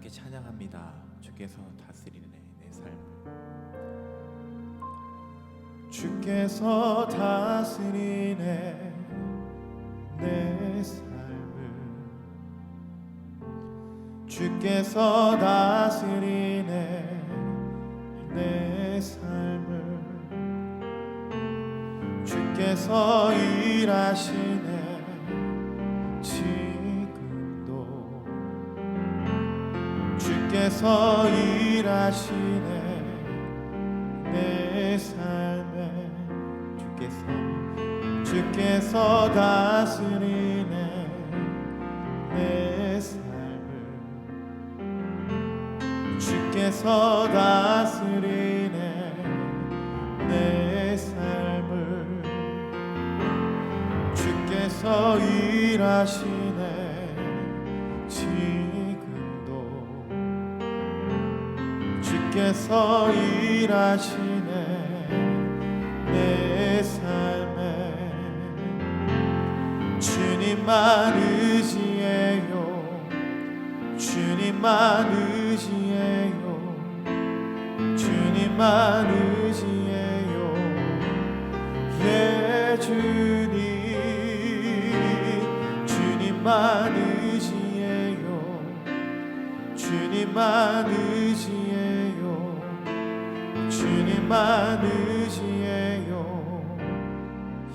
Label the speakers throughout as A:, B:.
A: 함께 찬양합니다. 주께서 다스리네 내 삶을. 주께서 다스리네 내 삶을. 주께서 다스리네 내 삶을. 주께서 일하시네 지금도. 주께서 일하시네 내 삶에. 주께서 다스리네 내 삶을. 주께서 다스리네 내 삶을. 주께서 일하시네 지금도. 주께서 일하시네 내 삶에. 주님만 의지해요. 주님만 의지해요. 주님만 의지해요. 예 주님. 주님만 의지해요. 주님만 의지해요. 주님만 의지해요.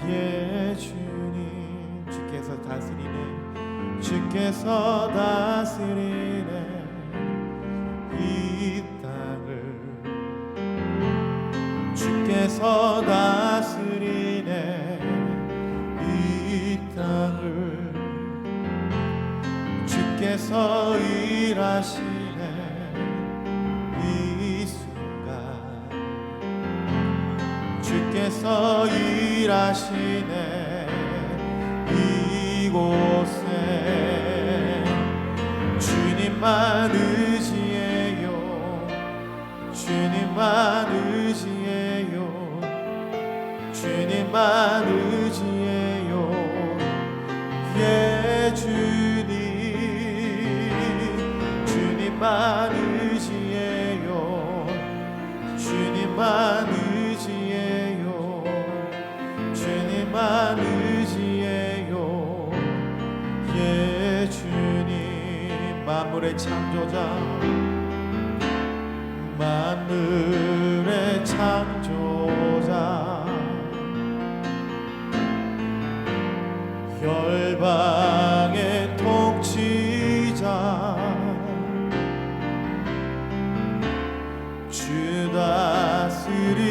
A: 예 주님. 주께서 다스리네. 주께서 다스리네 이 땅을. 주께서 다스리네 이 땅을. 주께서 일하시네 이 순간. 주께서 일하시네 이곳에. 주님만 의지해요. 주님만 의지해요. 주님만 의지해요. 예 주님. 주님만 의지해요. 주님만 의지해요. 주님만 의지해요. 예 주님. 만물의 창조자. 만물의 창조자. 열방의 통치자. 주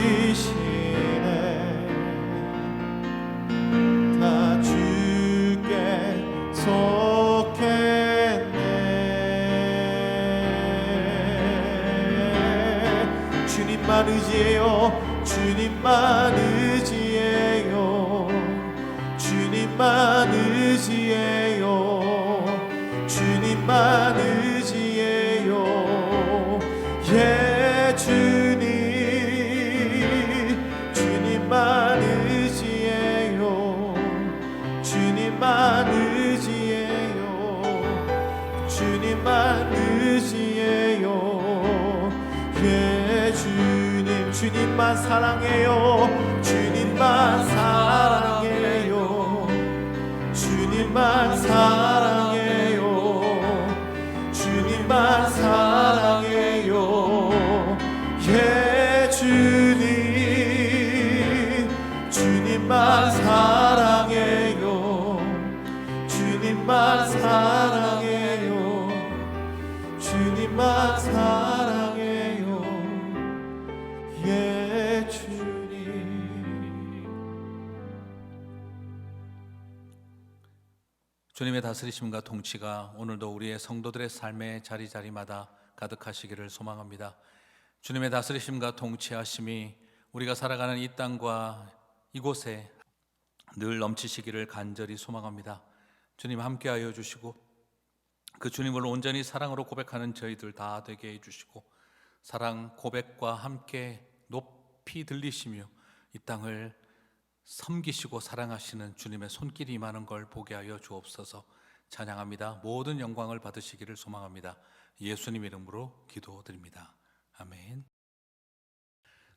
A: 다스리시네. 다 주께 속했네. 주님만 의지해요. 주님만 의지해요. 주님만 의지해요. 주님만 의지해요. 예 주님. 주님만 의지해요. 주님만 의지해요. 주님만 의지해요. 예 주님. 주님만 사랑해요. 주님만 사랑해요. 주님만 사랑해요. 주님만 사랑해요. 예 주님. 주님만 사랑해요. 주님만 사랑해요. 주님만 사랑해요. 예 주님.
B: 주님의 다스리심과 통치가 오늘도 우리의 성도들의 삶의 자리자리마다 가득하시기를 소망합니다. 주님의 다스리심과 통치하심이 우리가 살아가는 이 땅과 이곳에 늘 넘치시기를 간절히 소망합니다. 주님 함께하여 주시고 그 주님을 온전히 사랑으로 고백하는 저희들 다 되게 해주시고 사랑 고백과 함께 높이 들리시며 이 땅을 섬기시고 사랑하시는 주님의 손길이 임하는 걸 보게 하여 주옵소서. 찬양합니다. 모든 영광을 받으시기를 소망합니다. 예수님 이름으로 기도드립니다. 아멘.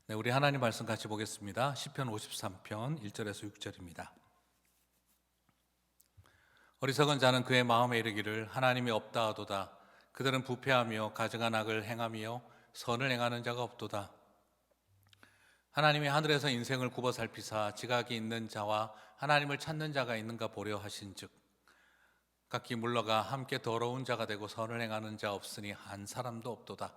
B: 네, 우리 하나님 말씀 같이 보겠습니다. 시편 53편 1절에서 6절입니다. 어리석은 자는 그의 마음에 이르기를 하나님이 없다 하도다. 그들은 부패하며 가증한 악을 행하며 선을 행하는 자가 없도다. 하나님이 하늘에서 인생을 굽어 살피사 지각이 있는 자와 하나님을 찾는 자가 있는가 보려 하신즉 각기 물러가 함께 더러운 자가 되고 선을 행하는 자 없으니 한 사람도 없도다.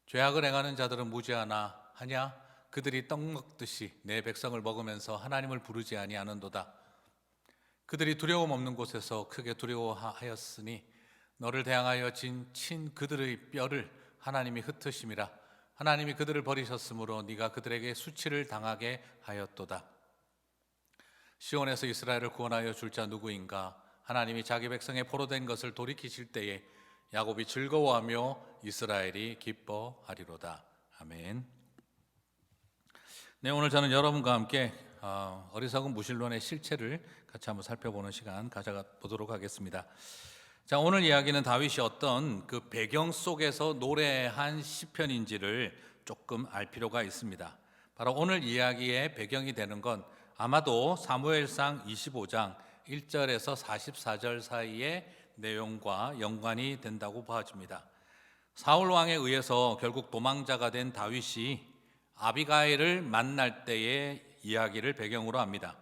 B: 죄악을 행하는 자들은 무지하나 하냐 그들이 떡 먹듯이 내 백성을 먹으면서 하나님을 부르지 아니하는도다. 그들이 두려움 없는 곳에서 크게 두려워하였으니 너를 대항하여 친 그들의 뼈를 하나님이 흩으심이라. 하나님이 그들을 버리셨으므로 네가 그들에게 수치를 당하게 하였도다. 시온에서 이스라엘을 구원하여 줄 자 누구인가? 하나님이 자기 백성의 포로된 것을 돌이키실 때에 야곱이 즐거워하며 이스라엘이 기뻐하리로다. 아멘. 네, 오늘 저는 여러분과 함께 어리석은 무신론의 실체를 같이 한번 살펴보는 시간 가져보도록 하겠습니다. 자, 오늘 이야기는 다윗이 어떤 그 배경 속에서 노래한 시편인지를 조금 알 필요가 있습니다. 바로 오늘 이야기의 배경이 되는 건 아마도 사무엘상 25장 1절에서 44절 사이의 내용과 연관이 된다고 봐집니다. 사울 왕에 의해서 결국 도망자가 된 다윗이 아비가일을 만날 때의 이야기를 배경으로 합니다.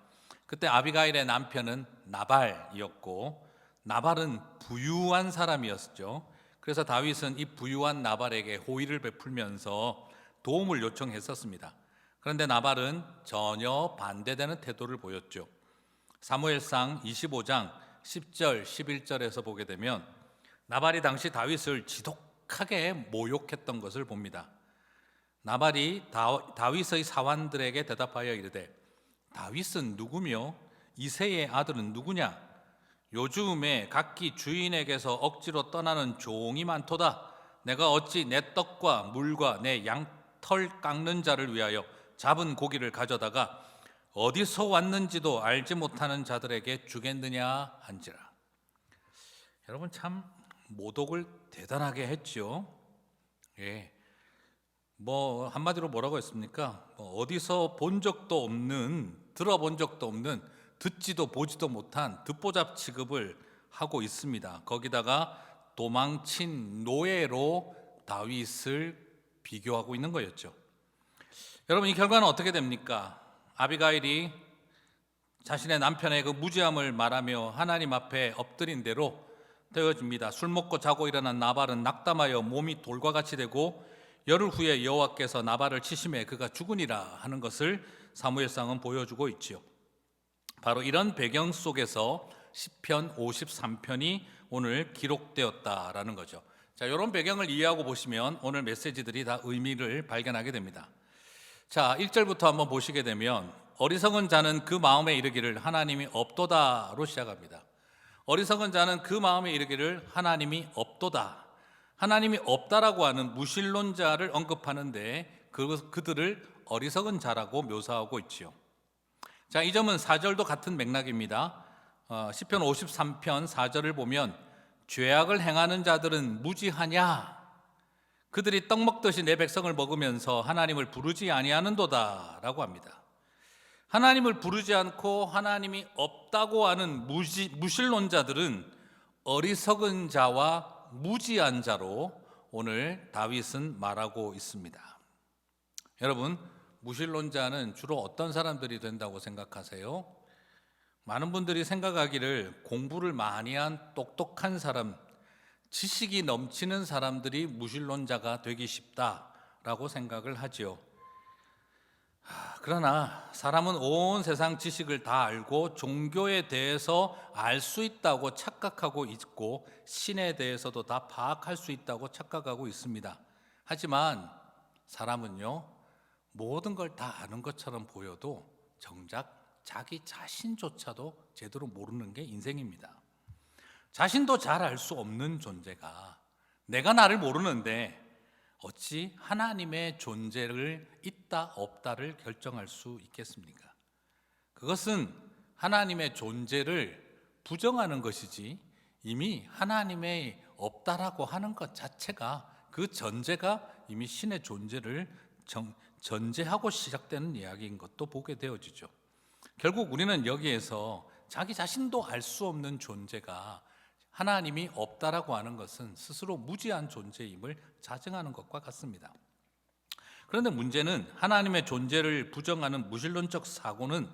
B: 그때 아비가일의 남편은 나발이었고 나발은 부유한 사람이었죠. 그래서 다윗은 이 부유한 나발에게 호의를 베풀면서 도움을 요청했었습니다. 그런데 나발은 전혀 반대되는 태도를 보였죠. 사무엘상 25장 10절 11절에서 보게 되면 나발이 당시 다윗을 지독하게 모욕했던 것을 봅니다. 나발이 다윗의 사환들에게 대답하여 이르되 다윗은 누구며 이새의 아들은 누구냐? 요즘에 각기 주인에게서 억지로 떠나는 종이 많도다. 내가 어찌 내 떡과 물과 내 양털 깎는 자를 위하여 잡은 고기를 가져다가 어디서 왔는지도 알지 못하는 자들에게 주겠느냐 한지라. 여러분 참 모독을 대단하게 했죠. 예. 뭐 한마디로 뭐라고 했습니까? 어디서 본 적도 없는, 들어본 적도 없는, 듣지도 보지도 못한 듣보잡 취급을 하고 있습니다. 거기다가 도망친 노예로 다윗을 비교하고 있는 거였죠. 여러분 이 결과는 어떻게 됩니까? 아비가일이 자신의 남편의 그 무지함을 말하며 하나님 앞에 엎드린 대로 되어집니다. 술 먹고 자고 일어난 나발은 낙담하여 몸이 돌과 같이 되고 열흘 후에 여호와께서 나발을 치심해 그가 죽으니라 하는 것을 사무엘상은 보여주고 있지요. 바로 이런 배경 속에서 시편 53편이 오늘 기록되었다라는 거죠. 자, 이런 배경을 이해하고 보시면 오늘 메시지들이 다 의미를 발견하게 됩니다. 자, 1절부터 한번 보시게 되면 어리석은 자는 그 마음에 이르기를 하나님이 없도다로 시작합니다. 어리석은 자는 그 마음에 이르기를 하나님이 없도다. 하나님이 없다라고 하는 무신론자를 언급하는데 그들을 어리석은 자라고 묘사하고 있지요. 자, 이 점은 4절도 같은 맥락입니다. 시편 53편 4절을 보면 죄악을 행하는 자들은 무지하냐? 그들이 떡 먹듯이 내 백성을 먹으면서 하나님을 부르지 아니하는도다 라고 합니다. 하나님을 부르지 않고 하나님이 없다고 하는 무신론자들은 어리석은 자와 무지한 자로 오늘 다윗은 말하고 있습니다. 여러분, 무신론자는 주로 어떤 사람들이 된다고 생각하세요? 많은 분들이 생각하기를 공부를 많이 한 똑똑한 사람, 지식이 넘치는 사람들이 무신론자가 되기 쉽다라고 생각을 하지요. 그러나 사람은 온 세상 지식을 다 알고 종교에 대해서 알 수 있다고 착각하고 있고 신에 대해서도 다 파악할 수 있다고 착각하고 있습니다. 하지만 사람은요, 모든 걸 다 아는 것처럼 보여도 정작 자기 자신조차도 제대로 모르는 게 인생입니다. 자신도 잘 알 수 없는 존재가 내가 나를 모르는데 어찌 하나님의 존재를 있다 없다를 결정할 수 있겠습니까? 그것은 하나님의 존재를 부정하는 것이지 이미 하나님의 없다라고 하는 것 자체가, 그 전제가 이미 신의 존재를 전제하고 시작되는 이야기인 것도 보게 되어지죠. 결국 우리는 여기에서 자기 자신도 알 수 없는 존재가 하나님이 없다라고 하는 것은 스스로 무지한 존재임을 자증하는 것과 같습니다. 그런데 문제는 하나님의 존재를 부정하는 무신론적 사고는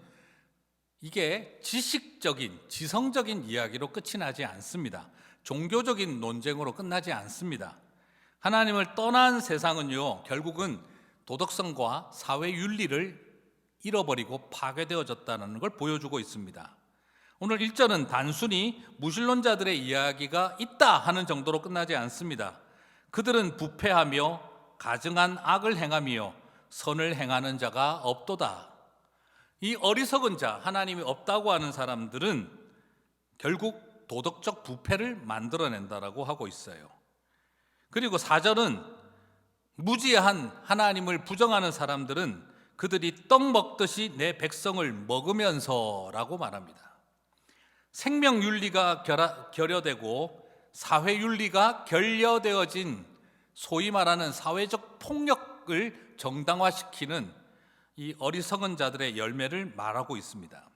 B: 이게 지식적인, 지성적인 이야기로 끝이 나지 않습니다. 종교적인 논쟁으로 끝나지 않습니다. 하나님을 떠난 세상은요, 결국은 도덕성과 사회윤리를 잃어버리고 파괴되어졌다는 걸 보여주고 있습니다. 오늘 1절은 단순히 무신론자들의 이야기가 있다 하는 정도로 끝나지 않습니다. 그들은 부패하며 가증한 악을 행하며 선을 행하는 자가 없도다. 이 어리석은 자, 하나님이 없다고 하는 사람들은 결국 도덕적 부패를 만들어낸다라고 하고 있어요. 그리고 4절은 무지한 하나님을 부정하는 사람들은 그들이 떡 먹듯이 내 백성을 먹으면서라고 말합니다. 생명윤리가 결여되고 사회윤리가 결여되어진 소위 말하는 사회적 폭력을 정당화시키는 이 어리석은 자들의 열매를 말하고 있습니다.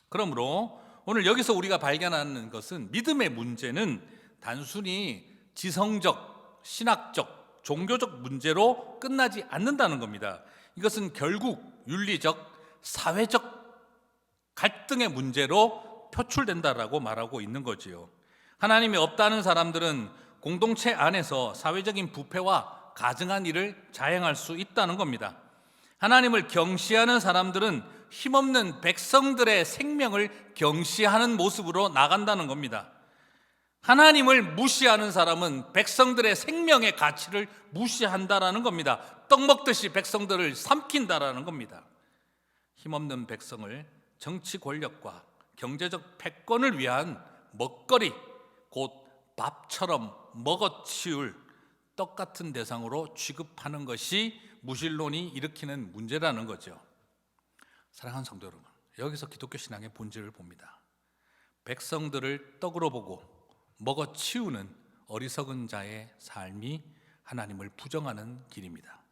B: 그러므로 오늘 여기서 우리가 발견하는 것은 믿음의 문제는 단순히 지성적, 신학적, 종교적 문제로 끝나지 않는다는 겁니다. 이것은 결국 윤리적, 사회적 갈등의 문제로 표출된다라고 말하고 있는 거지요. 하나님이 없다는 사람들은 공동체 안에서 사회적인 부패와 가증한 일을 자행할 수 있다는 겁니다. 하나님을 경시하는 사람들은 힘없는 백성들의 생명을 경시하는 모습으로 나간다는 겁니다. 하나님을 무시하는 사람은 백성들의 생명의 가치를 무시한다라는 겁니다. 떡 먹듯이 백성들을 삼킨다라는 겁니다. 힘없는 백성을 정치 권력과 경제적 패권을 위한 먹거리, 곧 밥처럼 먹어치울 떡 같은 대상으로 취급하는 것이 무신론이 일으키는 문제라는 거죠. 사랑하는 성도 여러분, 여기서 기독교 신앙의 본질을 봅니다. 백성들을 떡으로 보고 먹어치우는 어리석은 자의 삶이 하나님을 부정하는 길입니다.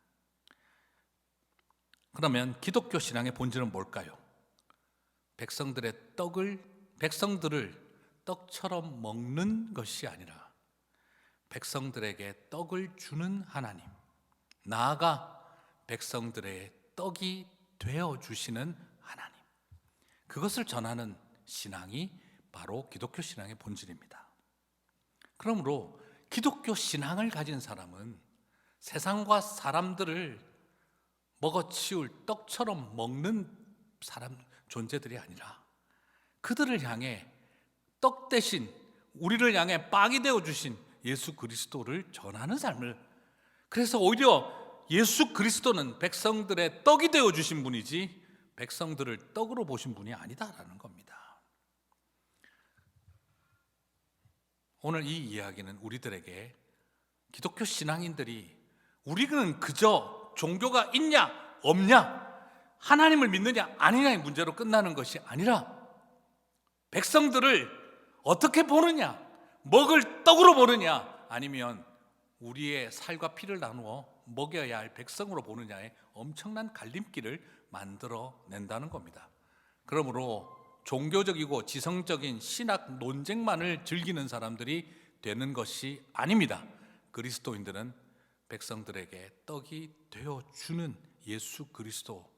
B: 그러면 기독교 신앙의 본질은 뭘까요? 백성들을 떡처럼 먹는 것이 아니라 백성들에게 떡을 주는 하나님, 나아가 백성들의 떡이 되어주시는 하나님, 그것을 전하는 신앙이 바로 기독교 신앙의 본질입니다. 그러므로 기독교 신앙을 가진 사람은 세상과 사람들을 먹어치울 떡처럼 먹는 존재들이 아니라 그들을 향해 떡 대신 우리를 향해 빵이 되어주신 예수 그리스도를 전하는 삶을, 그래서 오히려 예수 그리스도는 백성들의 떡이 되어주신 분이지 백성들을 떡으로 보신 분이 아니다라는 겁니다. 오늘 이 이야기는 우리들에게, 기독교 신앙인들이 우리는 그저 종교가 있냐 없냐, 하나님을 믿느냐 아니냐의 문제로 끝나는 것이 아니라 백성들을 어떻게 보느냐, 먹을 떡으로 보느냐, 아니면 우리의 살과 피를 나누어 먹여야 할 백성으로 보느냐의 엄청난 갈림길을 만들어낸다는 겁니다. 그러므로 종교적이고 지성적인 신학 논쟁만을 즐기는 사람들이 되는 것이 아닙니다. 그리스도인들은 백성들에게 떡이 되어주는 예수 그리스도,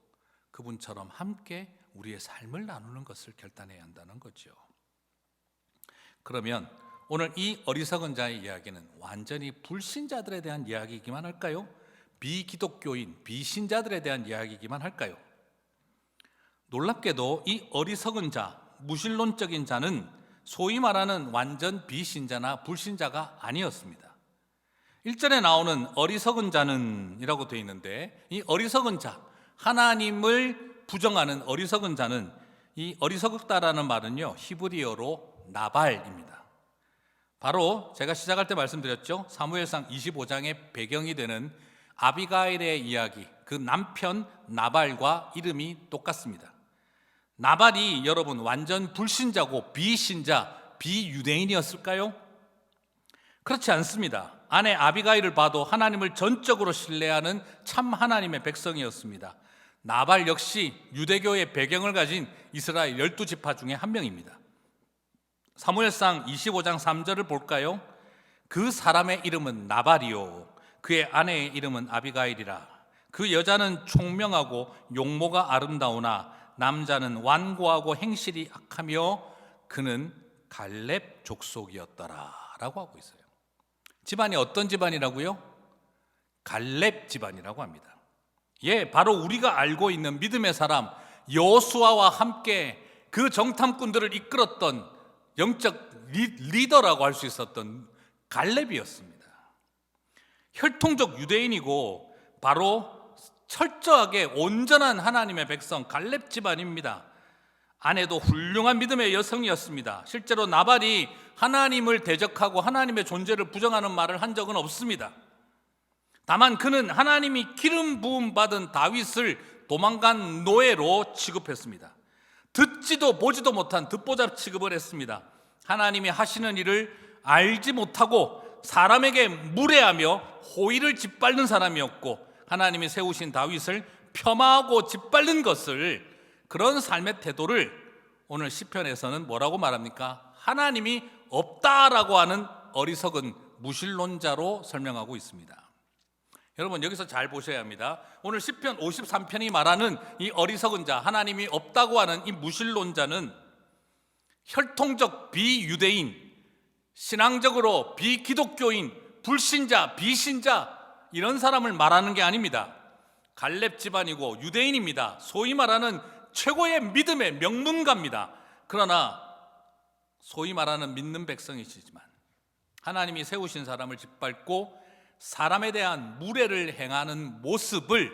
B: 그분처럼 함께 우리의 삶을 나누는 것을 결단해야 한다는 거죠. 그러면 오늘 이 어리석은 자의 이야기는 완전히 불신자들에 대한 이야기이기만 할까요? 비기독교인, 비신자들에 대한 이야기이기만 할까요? 놀랍게도 이 어리석은 자, 무신론적인 자는 소위 말하는 완전 비신자나 불신자가 아니었습니다. 1절에 나오는 어리석은 자는 이라고 되어 있는데, 이 어리석은 자, 하나님을 부정하는 어리석은 자는, 이 어리석다라는 말은요 히브리어로 나발입니다. 바로 제가 시작할 때 말씀드렸죠, 사무엘상 25장의 배경이 되는 아비가일의 이야기, 그 남편 나발과 이름이 똑같습니다. 나발이 여러분 완전 불신자고 비신자, 비유대인이었을까요? 그렇지 않습니다. 아내 아비가일을 봐도 하나님을 전적으로 신뢰하는 참 하나님의 백성이었습니다. 나발 역시 유대교의 배경을 가진 이스라엘 12지파 중에 한 명입니다. 사무엘상 25장 3절을 볼까요? 그 사람의 이름은 나발이요 그의 아내의 이름은 아비가일이라. 그 여자는 총명하고 용모가 아름다우나 남자는 완고하고 행실이 악하며 그는 갈렙 족속이었더라 라고 하고 있어요. 집안이 어떤 집안이라고요? 갈렙 집안이라고 합니다. 예, 바로 우리가 알고 있는 믿음의 사람 여호수아와 함께 그 정탐꾼들을 이끌었던 영적 리더라고 할 수 있었던 갈렙이었습니다. 혈통적 유대인이고 바로 철저하게 온전한 하나님의 백성 갈렙 집안입니다. 아내도 훌륭한 믿음의 여성이었습니다. 실제로 나발이 하나님을 대적하고 하나님의 존재를 부정하는 말을 한 적은 없습니다. 다만 그는 하나님이 기름 부음 받은 다윗을 도망간 노예로 취급했습니다. 듣지도 보지도 못한 듣보잡 취급을 했습니다. 하나님이 하시는 일을 알지 못하고 사람에게 무례하며 호의를 짓밟는 사람이었고 하나님이 세우신 다윗을 폄하하고 짓밟는 것을 그런 삶의 태도를 오늘 시편에서는 뭐라고 말합니까? 하나님이 없다라고 하는 어리석은 무신론자로 설명하고 있습니다. 여러분 여기서 잘 보셔야 합니다. 오늘 시편 53편이 말하는 이 어리석은 자, 하나님이 없다고 하는 이 무신론자는 혈통적 비유대인, 신앙적으로 비기독교인, 불신자, 비신자 이런 사람을 말하는 게 아닙니다. 갈렙 집안이고 유대인입니다. 소위 말하는 최고의 믿음의 명문가입니다. 그러나 소위 말하는 믿는 백성이시지만 하나님이 세우신 사람을 짓밟고 사람에 대한 무례를 행하는 모습을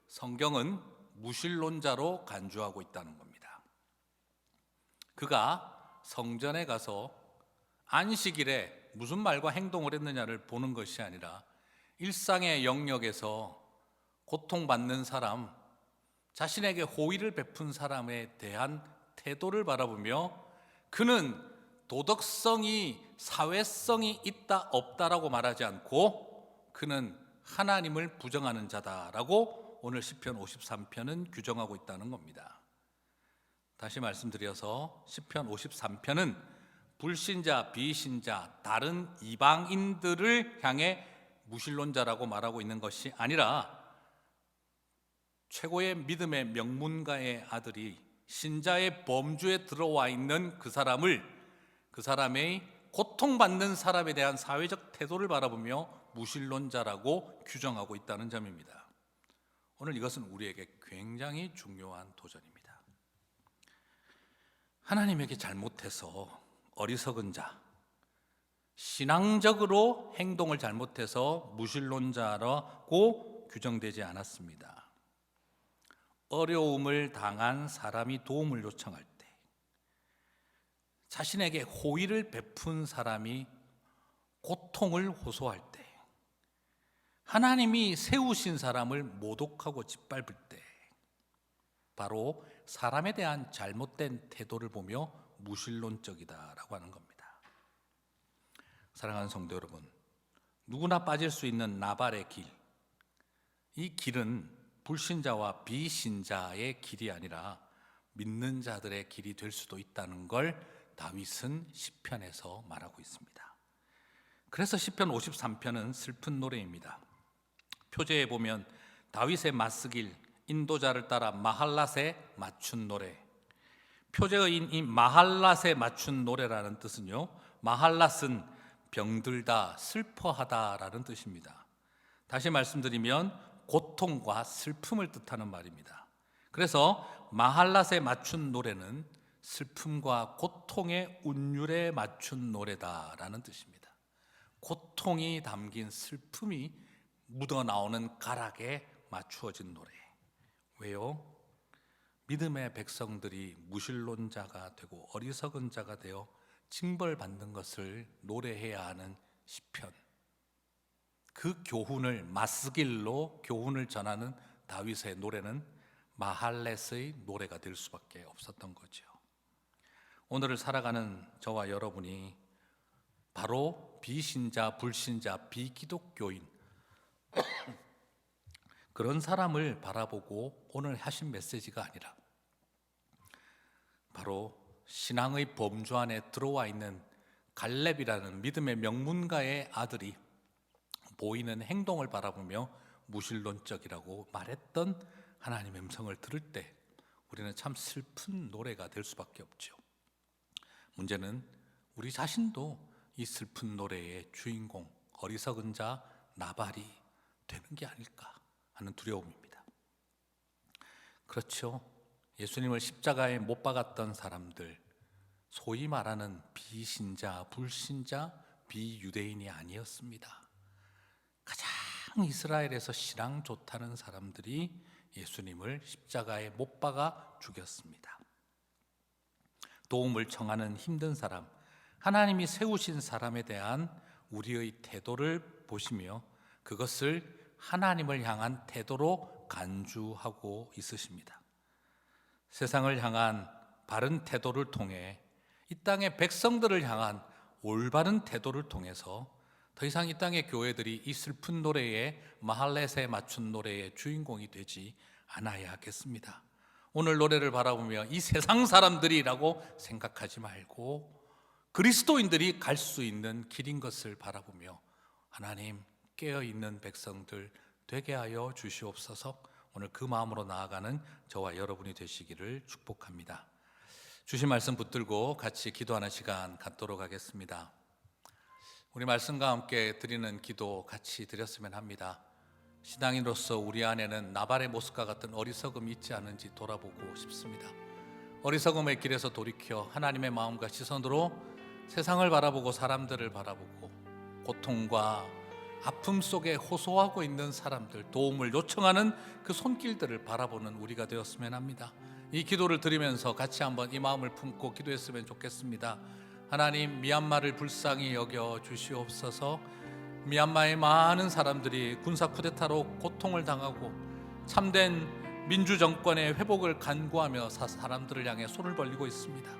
B: 성경은 무신론자로 간주하고 있다는 겁니다. 그가 성전에 가서 안식일에 무슨 말과 행동을 했느냐를 보는 것이 아니라 일상의 영역에서 고통받는 사람, 자신에게 호의를 베푼 사람에 대한 태도를 바라보며 그는 도덕성이, 사회성이 있다 없다라고 말하지 않고 그는 하나님을 부정하는 자다라고 오늘 시편 53편은 규정하고 있다는 겁니다. 다시 말씀드려서 시편 53편은 불신자, 비신자, 다른 이방인들을 향해 무신론자라고 말하고 있는 것이 아니라 최고의 믿음의 명문가의 아들이 신자의 범주에 들어와 있는 그 사람의 고통받는 사람에 대한 사회적 태도를 바라보며 무신론자라고 규정하고 있다는 점입니다. 오늘 이것은 우리에게 굉장히 중요한 도전입니다. 하나님에게 잘못해서 어리석은 자, 신앙적으로 행동을 잘못해서 무신론자라고 규정되지 않았습니다. 어려움을 당한 사람이 도움을 요청할 때, 자신에게 호의를 베푼 사람이 고통을 호소할 때, 하나님이 세우신 사람을 모독하고 짓밟을 때, 바로 사람에 대한 잘못된 태도를 보며 무신론적이다라고 하는 겁니다. 사랑하는 성도 여러분, 누구나 빠질 수 있는 나발의 길, 이 길은 불신자와 비신자의 길이 아니라 믿는 자들의 길이 될 수도 있다는 걸 다윗은 시편에서 말하고 있습니다. 그래서 시편 53편은 슬픈 노래입니다. 표제에 보면 다윗의 맞쓰길, 인도자를 따라 마할랏에 맞춘 노래. 표제어인 이 마할랏에 맞춘 노래라는 뜻은요, 마할랏은 병들다, 슬퍼하다라는 뜻입니다. 다시 말씀드리면 고통과 슬픔을 뜻하는 말입니다. 그래서 마할랏에 맞춘 노래는 슬픔과 고통의 운율에 맞춘 노래다라는 뜻입니다. 고통이 담긴 슬픔이 묻어나오는 가락에 맞추어진 노래. 왜요? 믿음의 백성들이 무신론자가 되고 어리석은 자가 되어 징벌받는 것을 노래해야 하는 시편, 그 교훈을 맞쓰길로 교훈을 전하는 다윗의 노래는 마할렛의 노래가 될 수밖에 없었던 거죠. 오늘을 살아가는 저와 여러분이 바로 비신자, 불신자, 비기독교인 그런 사람을 바라보고 오늘 하신 메시지가 아니라 바로 신앙의 범주 안에 들어와 있는 갈렙이라는 믿음의 명문가의 아들이 보이는 행동을 바라보며 무신론적이라고 말했던 하나님의 음성을 들을 때 우리는 참 슬픈 노래가 될 수밖에 없죠. 문제는 우리 자신도 이 슬픈 노래의 주인공, 어리석은 자 나발이 되는 게 아닐까 하는 두려움입니다. 그렇죠. 예수님을 십자가에 못 박았던 사람들, 소위 말하는 비신자, 불신자, 비유대인이 아니었습니다. 가장 이스라엘에서 신앙 좋다는 사람들이 예수님을 십자가에 못 박아 죽였습니다. 도움을 청하는 힘든 사람, 하나님이 세우신 사람에 대한 우리의 태도를 보시며 그것을 하나님을 향한 태도로 간주하고 있으십니다. 세상을 향한 바른 태도를 통해 이 땅의 백성들을 향한 올바른 태도를 통해서 더 이상 이 땅의 교회들이 이 슬픈 노래에 마할렛에 맞춘 노래의 주인공이 되지 않아야겠습니다. 오늘 노래를 바라보며 이 세상 사람들이라고 생각하지 말고 그리스도인들이 갈 수 있는 길인 것을 바라보며 하나님 깨어있는 백성들 되게 하여 주시옵소서. 오늘 그 마음으로 나아가는 저와 여러분이 되시기를 축복합니다. 주신 말씀 붙들고 같이 기도하는 시간 갖도록 하겠습니다. 우리 말씀과 함께 드리는 기도 같이 드렸으면 합니다. 신앙인으로서 우리 안에는 나발의 모습과 같은 어리석음이 있지 않은지 돌아보고 싶습니다. 어리석음의 길에서 돌이켜 하나님의 마음과 시선으로 세상을 바라보고 사람들을 바라보고 고통과 아픔 속에 호소하고 있는 사람들, 도움을 요청하는 그 손길들을 바라보는 우리가 되었으면 합니다. 이 기도를 드리면서 같이 한번 이 마음을 품고 기도했으면 좋겠습니다. 하나님, 미얀마를 불쌍히 여겨 주시옵소서. 미얀마의 많은 사람들이 군사 쿠데타로 고통을 당하고 참된 민주정권의 회복을 간구하며 사람들을 향해 손을 벌리고 있습니다.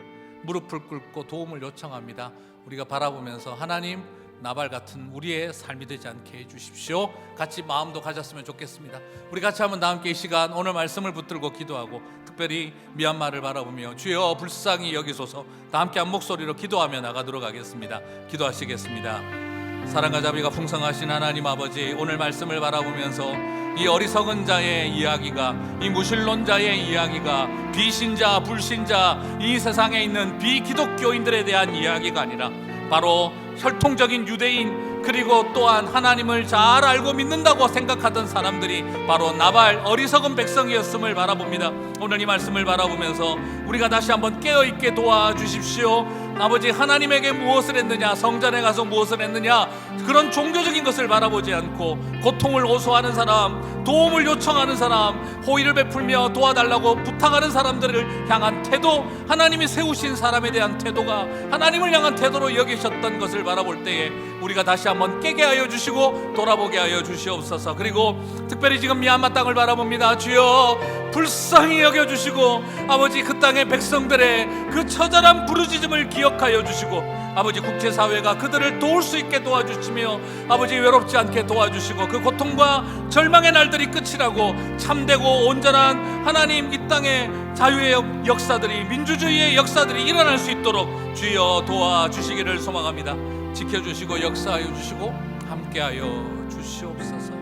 B: 무릎을 꿇고 도움을 요청합니다. 우리가 바라보면서 하나님, 나발 같은 우리의 삶이 되지 않게 해주십시오. 같이 마음도 가졌으면 좋겠습니다. 우리 같이 한번 다 함께 이 시간 오늘 말씀을 붙들고 기도하고 특별히 미얀마를 바라보며 주여 불쌍히 여기소서 다 함께 한 목소리로 기도하며 나가도록 하겠습니다. 기도하시겠습니다. 사랑과 자비가 풍성하신 하나님 아버지, 오늘 말씀을 바라보면서 이 어리석은 자의 이야기가, 이 무신론자의 이야기가, 비신자, 불신자, 이 세상에 있는 비기독교인들에 대한 이야기가 아니라 바로 혈통적인 유대인, 그리고 또한 하나님을 잘 알고 믿는다고 생각하던 사람들이 바로 나발 어리석은 백성이었음을 바라봅니다. 오늘 이 말씀을 바라보면서 우리가 다시 한번 깨어있게 도와주십시오. 아버지, 하나님에게 무엇을 했느냐, 성전에 가서 무엇을 했느냐, 그런 종교적인 것을 바라보지 않고 고통을 호소하는 사람, 도움을 요청하는 사람, 호의를 베풀며 도와달라고 부탁하는 사람들을 향한 태도, 하나님이 세우신 사람에 대한 태도가 하나님을 향한 태도로 여기셨던 것을 바라볼 때에 우리가 다시 한번 깨게 하여 주시고 돌아보게 하여 주시옵소서. 그리고 특별히 지금 미얀마 땅을 바라봅니다. 주여 불쌍히 여겨주시고 아버지, 그 땅의 백성들의 그 처절한 부르짖음을 기억하여 주시고 아버지, 국제사회가 그들을 도울 수 있게 도와주시며 아버지, 외롭지 않게 도와주시고 그 고통과 절망의 날들이 끝이라고 참되고 온전한 하나님, 이 땅의 자유의 역사들이, 민주주의의 역사들이 일어날 수 있도록 주여 도와주시기를 소망합니다. 지켜주시고 역사하여 주시고 함께하여 주시옵소서.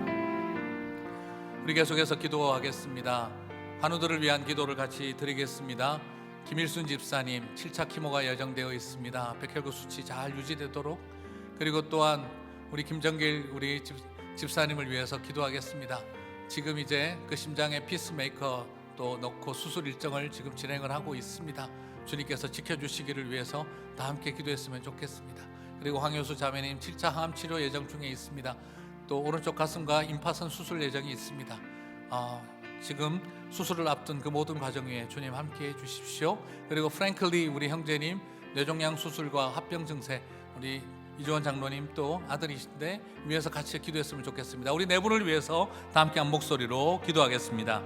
B: 우리 계속해서 기도하겠습니다. 환우들을 위한 기도를 같이 드리겠습니다. 김일순 집사님 7차 키모가 예정되어 있습니다. 백혈구 수치 잘 유지되도록, 그리고 또한 우리 김정길 우리 집사님을 위해서 기도하겠습니다. 지금 이제 그 심장에 피스메이커 또 넣고 수술 일정을 지금 진행을 하고 있습니다. 주님께서 지켜주시기를 위해서 다 함께 기도했으면 좋겠습니다. 그리고 황효수 자매님 7차 항암 치료 예정 중에 있습니다. 또 오른쪽 가슴과 임파선 수술 예정이 있습니다. 지금 수술을 앞둔 그 모든 과정 위에 주님 함께해 주십시오. 그리고 프랭클리 우리 형제님 뇌종양 수술과 합병 증세, 우리 이주원 장로님 또 아들이신데 위해서 같이 기도했으면 좋겠습니다. 우리 네 분을 위해서 다 함께 한 목소리로 기도하겠습니다.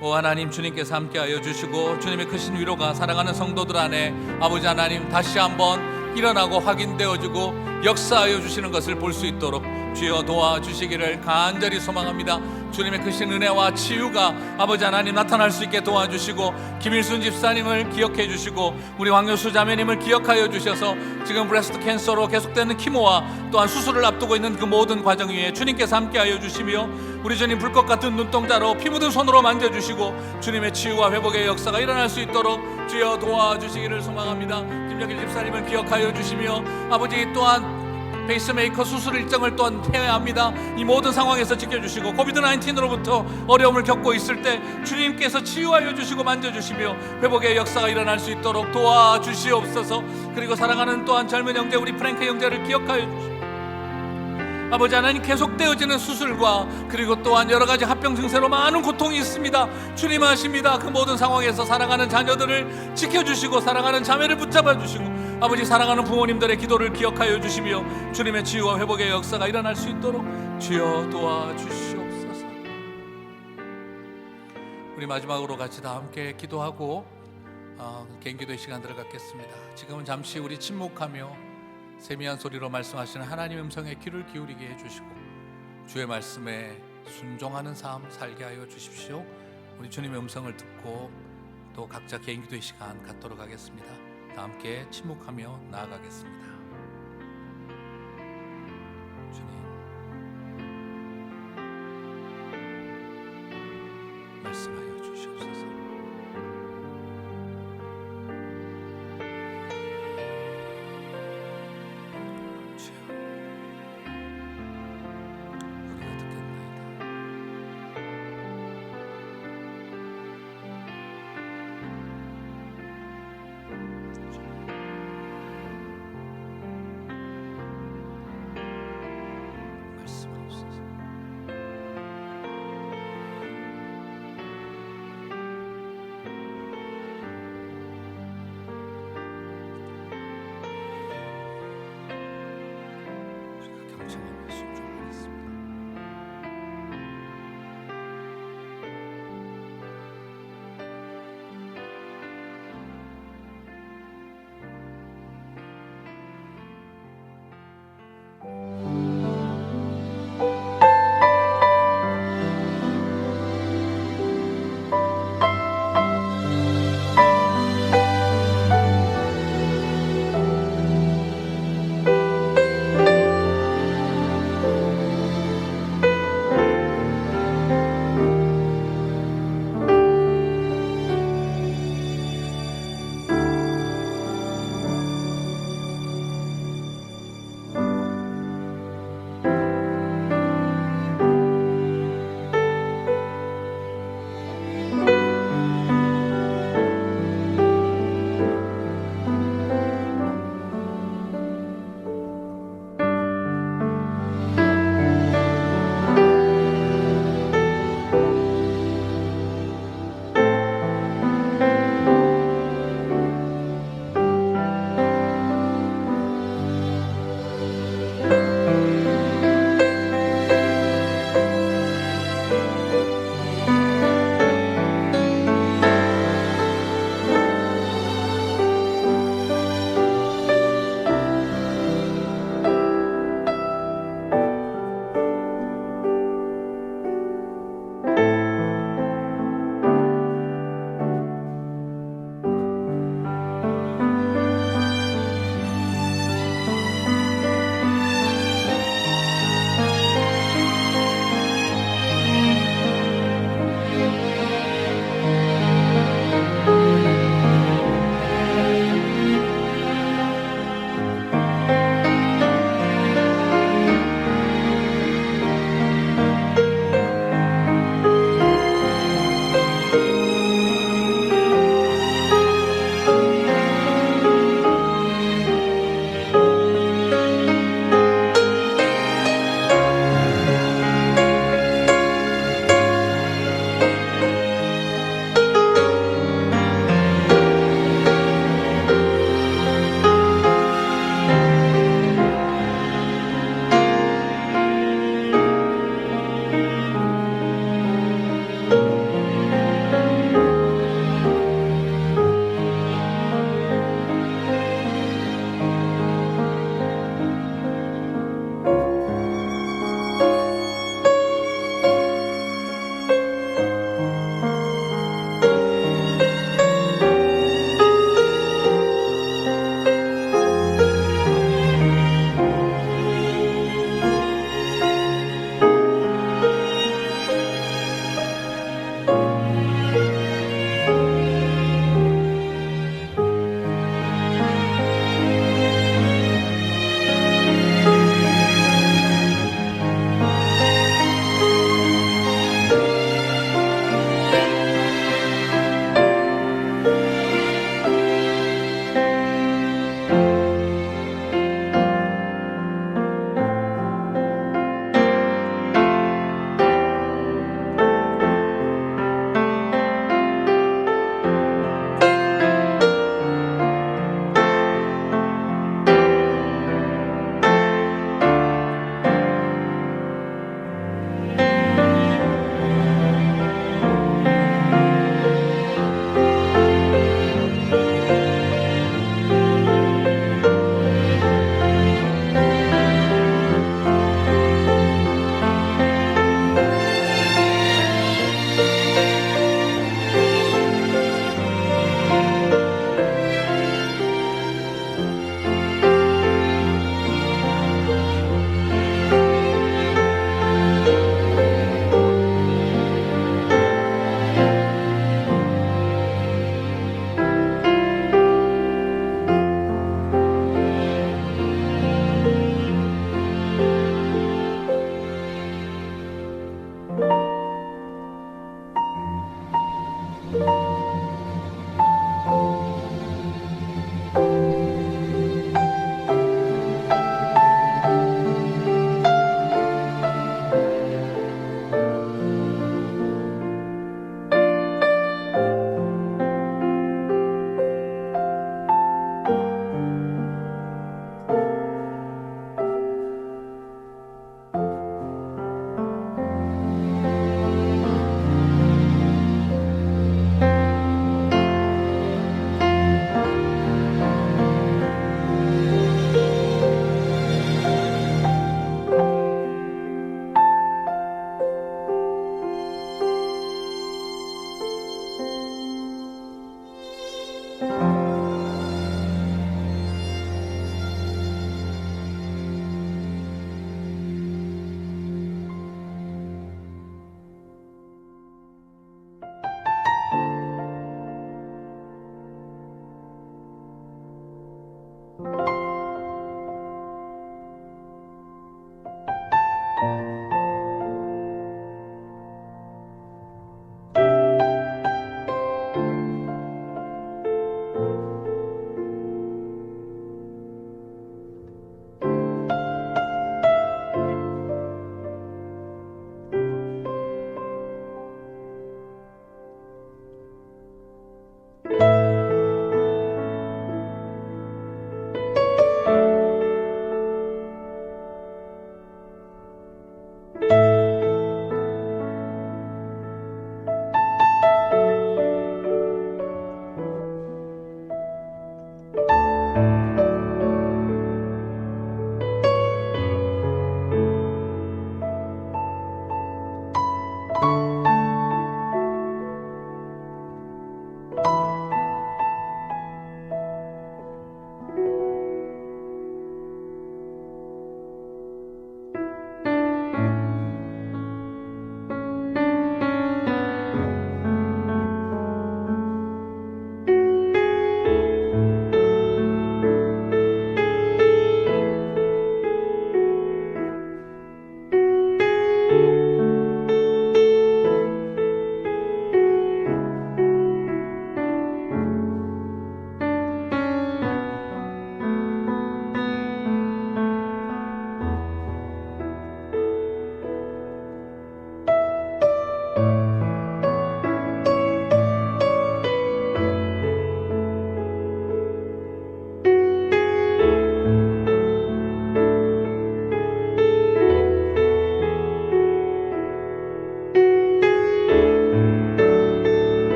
B: 오 하나님, 주님께서 함께하여 주시고 주님의 크신 위로가 사랑하는 성도들 안에 아버지 하나님 다시 한번 일어나고 확인되어지고 역사하여 주시는 것을 볼 수 있도록 주여 도와주시기를 간절히 소망합니다. 주님의 크신 은혜와 치유가 아버지 하나님 나타날 수 있게 도와주시고, 김일순 집사님을 기억해 주시고 우리 황효수 자매님을 기억하여 주셔서 지금 브레스트 캔서로 계속되는 키모와 또한 수술을 앞두고 있는 그 모든 과정 위에 주님께서 함께하여 주시며, 우리 주님 불꽃 같은 눈동자로 피 묻은 손으로 만져주시고 주님의 치유와 회복의 역사가 일어날 수 있도록 주여 도와주시기를 소망합니다. 김정길 집사님을 기억하여 주시며 아버지 또한 페이스메이커 수술 일정을 또한 해야 합니다. 이 모든 상황에서 지켜주시고 코비드-19로부터 어려움을 겪고 있을 때 주님께서 치유하여 주시고 만져주시며 회복의 역사가 일어날 수 있도록 도와주시옵소서. 그리고 사랑하는 또한 젊은 형제 우리 프랭크 형제를 기억하여 주시고 아버지 하나님, 계속되어지는 수술과 그리고 또한 여러 가지 합병 증세로 많은 고통이 있습니다. 주님 아십니다. 그 모든 상황에서 사랑하는 자녀들을 지켜주시고 사랑하는 자매를 붙잡아 주시고 아버지 사랑하는 부모님들의 기도를 기억하여 주시며 주님의 치유와 회복의 역사가 일어날 수 있도록 주여 도와주시옵소서. 우리 마지막으로 같이 다 함께 기도하고 개인기도의 시간 들어가겠습니다. 지금은 잠시 우리 침묵하며 세미한 소리로 말씀하시는 하나님의 음성에 귀를 기울이게 해주시고 주의 말씀에 순종하는 삶 살게 하여 주십시오. 우리 주님의 음성을 듣고 또 각자 개인기도의 시간 갖도록 하겠습니다. 다 함께 침묵하며 나아가겠습니다. 주님, 말씀하여 주시옵소서.